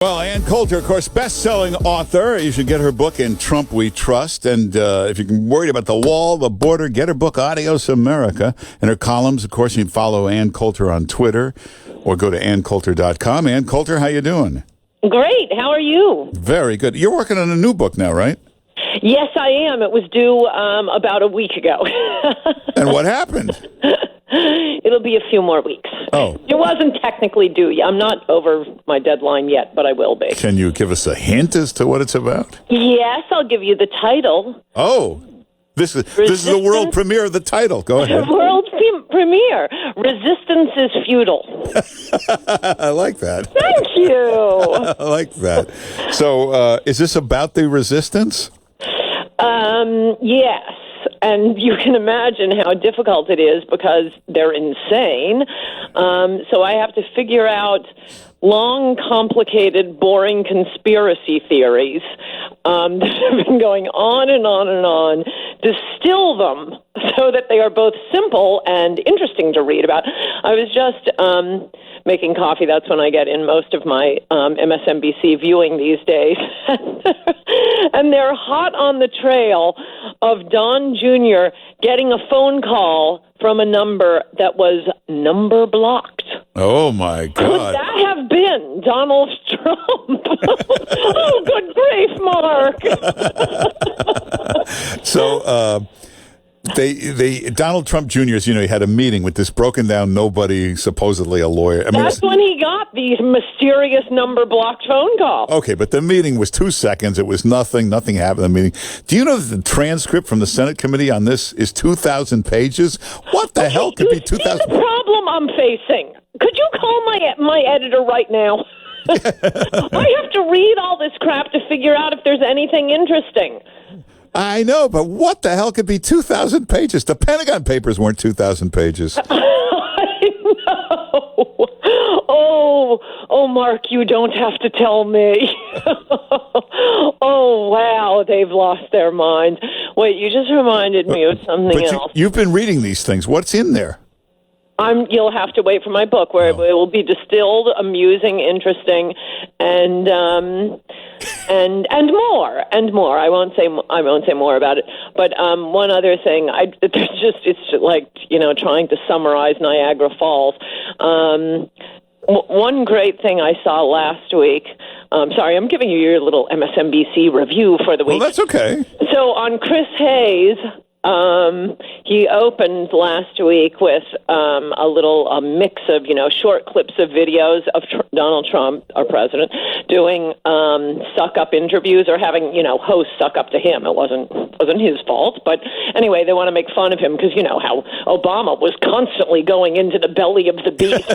Well, Ann Coulter, of course, best-selling author. You should get her book, In Trump We Trust. And if you're worried about the wall, the border, get her book, Adios America. And her columns, of course, you can follow Ann Coulter on Twitter or go to anncoulter.com. Ann Coulter, how you doing? Great. How are you? Very good. You're working on a new book now, right? Yes, I am. It was due about a week ago. And what happened? It'll be a few more weeks. Oh. It wasn't technically due yet. I'm not over my deadline yet, but I will be. Can you give us a hint as to what it's about? Yes, I'll give you the title. Oh, this is the world premiere of the title. Go ahead. World premiere. Resistance is futile. I like that. Thank you. I like that. So is this about the resistance? Yes. And you can imagine how difficult it is because they're insane. So I have to figure out long, complicated, boring conspiracy theories that have been going on and on and on, distill them so that they are both simple and interesting to read about. I was just making coffee. That's when I get in most of my MSNBC viewing these days. And they're hot on the trail of Don Jr. getting a phone call from a number that was number blocked. Oh, my God. Could that have been Donald Trump? Oh, good grief, Mark. So they Donald Trump Jr., as you know, he had a meeting with this broken down nobody, supposedly a lawyer. I mean, that's when he got the mysterious number blocked phone call. Okay, but the meeting was 2 seconds. It was nothing. Nothing happened in the meeting. Do you know that the transcript from the Senate committee on this is 2,000 pages? What the hell could be 2,000? The problem I'm facing. Could you call my editor right now? I have to read all this crap to figure out if there's anything interesting. I know, but what the hell could be 2,000 pages? The Pentagon Papers weren't 2,000 pages. I know. Oh, Mark, you don't have to tell me. Oh, wow, they've lost their minds. Wait, you just reminded me of something else. You've been reading these things. What's in there? You'll have to wait for my book, where it will be distilled, amusing, interesting, and more. I won't say more about it. But one other thing, it's like trying to summarize Niagara Falls. One great thing I saw last week. Sorry, I'm giving you your little MSNBC review for the week. Well, that's okay. So on Chris Hayes. He opened last week with a mix of short clips of videos of Donald Trump, our president, doing suck-up interviews or having hosts suck up to him. It wasn't his fault, but anyway, they want to make fun of him because you know how Obama was constantly going into the belly of the beast.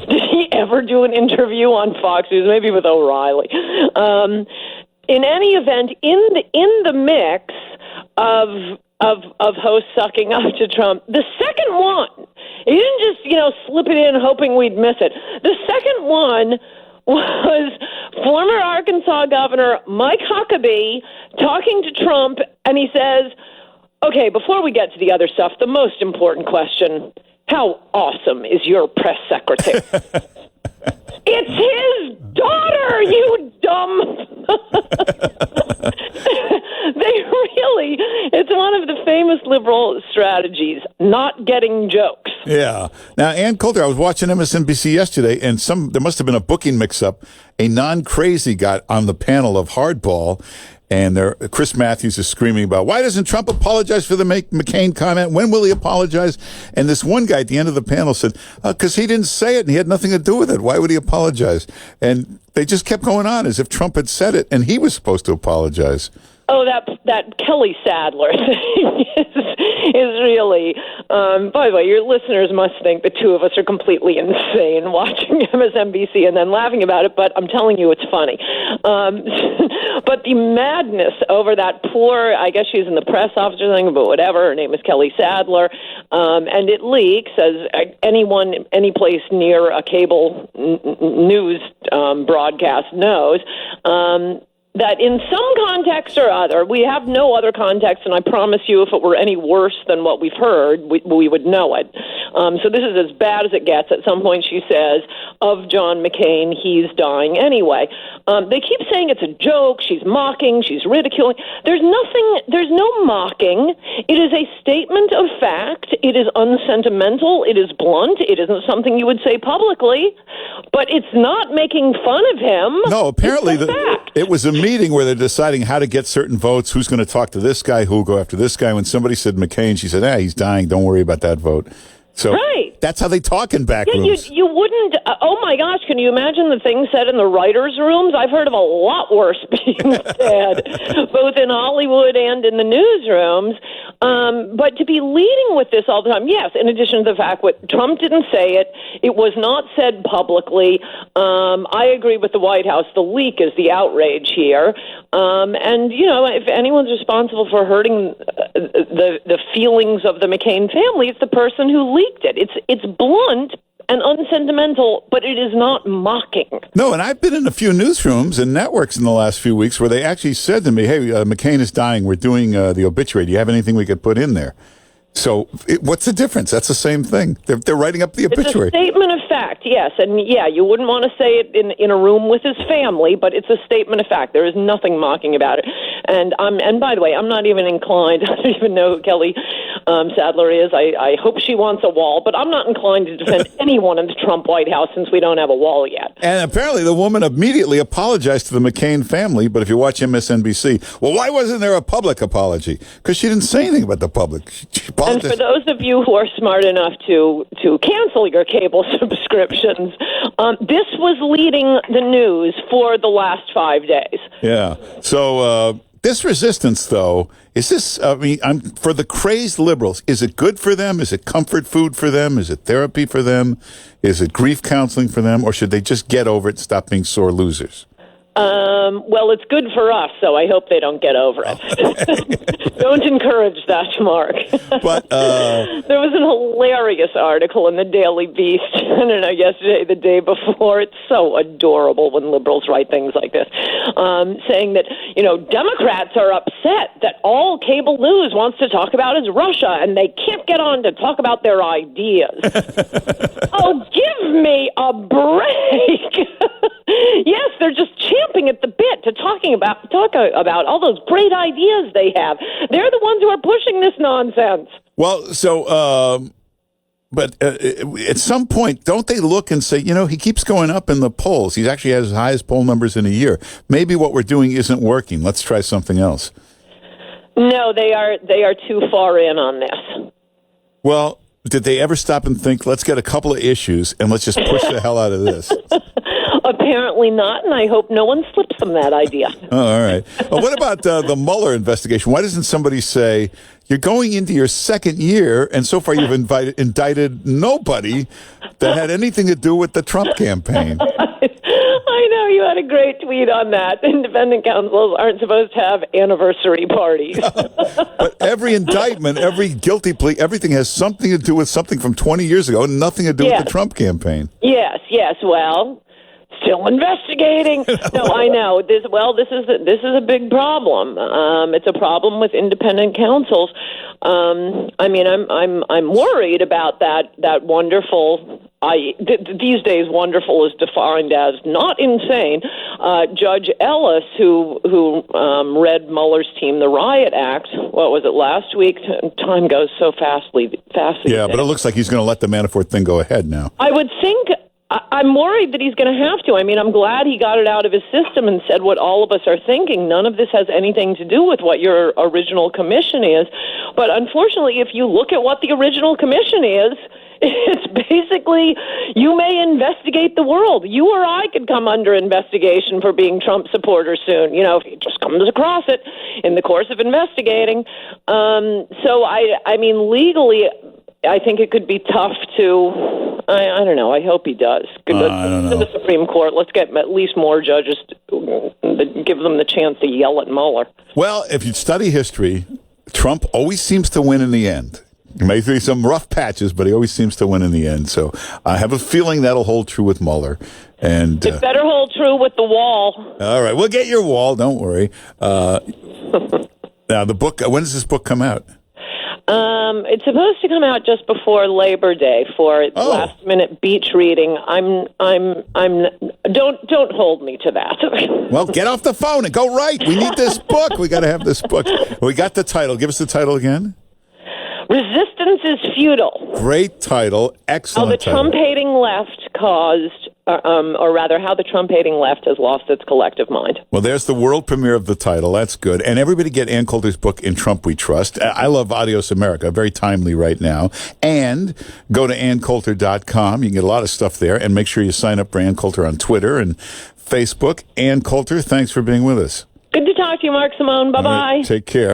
Did he ever do an interview on Fox News? Maybe with O'Reilly. In any event, in the mix of hosts sucking up to Trump, the second one, he didn't just slip it in hoping we'd miss it. The second one was former Arkansas Governor Mike Huckabee talking to Trump, and he says, "Okay, before we get to the other stuff, the most important question: how awesome is your press secretary?" It's his daughter, you dumb. It's one of the famous liberal strategies, not getting jokes. Yeah. Now, Ann Coulter, I was watching MSNBC yesterday, and there must have been a booking mix-up. A non-crazy got on the panel of Hardball, and Chris Matthews is screaming about, why doesn't Trump apologize for the McCain comment? When will he apologize? And this one guy at the end of the panel said, because he didn't say it and he had nothing to do with it. Why would he apologize? And they just kept going on as if Trump had said it and he was supposed to apologize. Oh, that Kelly Sadler thing is really... by the way, your listeners must think the two of us are completely insane watching MSNBC and then laughing about it, but I'm telling you it's funny. But the madness over that poor, I guess she's in the press office or something, but whatever, her name is Kelly Sadler, and it leaks, as anyone, any place near a cable news broadcast knows, that in some context or other, we have no other context, and I promise you if it were any worse than what we've heard, we would know it. So this is as bad as it gets. At some point, she says, of John McCain, he's dying anyway. They keep saying it's a joke. She's mocking. She's ridiculing. There's no mocking. It is a statement of fact. It is unsentimental. It is blunt. It isn't something you would say publicly, but it's not making fun of him. No, apparently it was a meeting where they're deciding how to get certain votes, who's going to talk to this guy, who will go after this guy. When somebody said McCain, she said, he's dying. Don't worry about that vote. So right. That's how they talk in back Yeah, rooms. you wouldn't, oh my gosh, can you imagine the things said in the writers' rooms? I've heard of a lot worse being said, both in Hollywood and in the newsrooms. But to be leading with this all the time, yes, in addition to the fact that Trump didn't say it, it was not said publicly. I agree with the White House. The leak is the outrage here. And, if anyone's responsible for hurting the feelings of the McCain family, it's the person who leaked it. It's blunt and unsentimental, but it is not mocking. No, and I've been in a few newsrooms and networks in the last few weeks where they actually said to me, hey, McCain is dying. We're doing the obituary. Do you have anything we could put in there? So what's the difference? That's the same thing. They're writing up the obituary. It's a statement of fact, yes. And, you wouldn't want to say it in a room with his family, but it's a statement of fact. There is nothing mocking about it. And by the way, I'm not even inclined. I don't even know who Kelly Sadler is. I hope she wants a wall, but I'm not inclined to defend anyone in the Trump White House since we don't have a wall yet. And apparently the woman immediately apologized to the McCain family, but if you watch MSNBC, well, why wasn't there a public apology? Because she didn't say anything about the public. She And for those of you who are smart enough to cancel your cable subscriptions, this was leading the news for the last 5 days. Yeah. So this resistance, though, is this, for the crazed liberals, is it good for them? Is it comfort food for them? Is it therapy for them? Is it grief counseling for them? Or should they just get over it and stop being sore losers? Well, it's good for us, so I hope they don't get over it. Okay. Don't encourage that, Mark. But there was an hilarious article in the Daily Beast, I don't know, yesterday, the day before. It's so adorable when liberals write things like this, saying that, Democrats are upset that all cable news wants to talk about is Russia, and they can't get on to talk about their ideas. Oh, give me a break. Yes, they're just champing at the bit to talk about all those great ideas they have. They're the ones who are pushing this nonsense. Well, so, but at some point, don't they look and say, he keeps going up in the polls. He actually has his highest poll numbers in a year. Maybe what we're doing isn't working. Let's try something else. No, they are too far in on this. Well, did they ever stop and think, let's get a couple of issues and let's just push the hell out of this? Apparently not, and I hope no one slips them that idea. Oh, all right. Well, what about the Mueller investigation? Why doesn't somebody say, you're going into your second year, and so far you've indicted nobody that had anything to do with the Trump campaign? I know, you had a great tweet on that. Independent counsels aren't supposed to have anniversary parties. But every indictment, every guilty plea, everything has something to do with something from 20 years ago, and nothing to do with the Trump campaign. Yes, well, still investigating. No, I know. This is a big problem. It's a problem with independent counsels. I'm worried about that wonderful. These days, wonderful is defined as not insane. Judge Ellis, who read Mueller's team the Riot Act. What was it, last week? Time goes so fastly. Yeah, but it looks like he's going to let the Manafort thing go ahead now. I would think. I'm worried that he's going to have to. I'm glad he got it out of his system and said what all of us are thinking. None of this has anything to do with what your original commission is. But unfortunately, if you look at what the original commission is, it's basically, you may investigate the world. You or I could come under investigation for being Trump supporters soon, if he just comes across it in the course of investigating. So, legally, I think it could be tough to, I don't know, I hope he does. I don't know. To the Supreme Court, let's get at least more judges to give them the chance to yell at Mueller. Well, if you study history, Trump always seems to win in the end. There may be some rough patches, but he always seems to win in the end. So I have a feeling that'll hold true with Mueller. And it better hold true with the wall. All right, we'll get your wall, don't worry. Now, the book, when does this book come out? It's supposed to come out just before Labor Day for last minute beach reading. Don't hold me to that. Well, get off the phone and go write. We need this book. We got to have this book. We got the title. Give us the title again. Resistance is futile. Great title. Excellent How the title. Trump-hating left caused, or rather, how the Trump-hating left has lost its collective mind. Well, there's the world premiere of the title. That's good. And everybody get Ann Coulter's book, In Trump We Trust. I love Adios America. Very timely right now. And go to AnnCoulter.com. You can get a lot of stuff there. And make sure you sign up for Ann Coulter on Twitter and Facebook. Ann Coulter, thanks for being with us. Good to talk to you, Mark Simone. Bye-bye. All right, take care.